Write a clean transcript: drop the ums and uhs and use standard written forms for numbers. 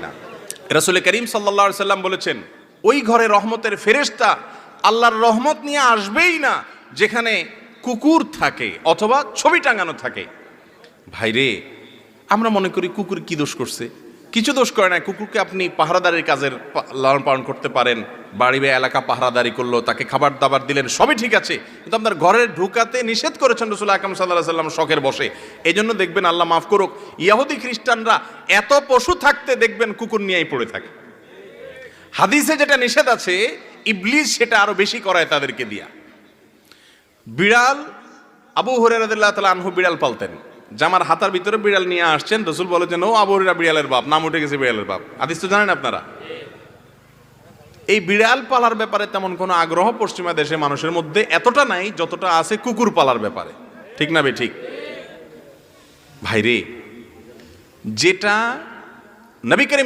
না। রাসূল করিম সাল্লাল্লাহু আলাইহি সাল্লাম বলেছেন, ওই ঘরে রহমতের ফেরেশতা আল্লাহর রহমত নিয়ে আসবেই না যেখানে কুকুর থাকে অথবা ছবি টাঙানো থাকে। ভাইরে, আমরা মনে করি কুকুর কি দোষ করছে? কিছু দোষ করে না। কুকুরকে আপনি পাহারাদারির কাজের লালন পালন করতে পারেন, বাড়ি বা এলাকা পাহারাদারি করলো, তাকে খাবার দাবার দিলেন, সবই ঠিক আছে, কিন্তু আপনার ঘরে ঢুকাতে নিষেধ করেছেন রাসূল আকরাম সাল্লাল্লাহু আলাইহি সাল্লাম শখের বশে। এই জন্য দেখবেন, আল্লাহ মাফ করুক, ইহুদি খ্রিস্টানরা এত পশু থাকতে দেখবেন কুকুর নিয়েই পড়ে থাকে। হাদিসে যেটা নিষেধ আছে, ইবলিস সেটা আরো বেশি করায় তাদেরকে দিয়া। বিড়াল, আবু হুরায়রা রাদিয়াল্লাহু তাআলা আনহু বিড়াল পালতেন। জামার হাতার ভিতরে বিড়াল নিয়ে আসছেন, রাসূল বলেছেন, ও আবু হুরায়রা বিড়ালের বাপ, নাম উঠে গেছে বিড়ালের বাপ। হাদিস তো জানেন আপনারা। এই বিড়াল পালার ব্যাপারে তেমন কোনো আগ্রহ পশ্চিমা দেশে মানুষের মধ্যে এতটা নাই যতটা আছে কুকুর পালার ব্যাপারে। ঠিক না বে ঠিক? ভাইরে, যেটা নবী করিম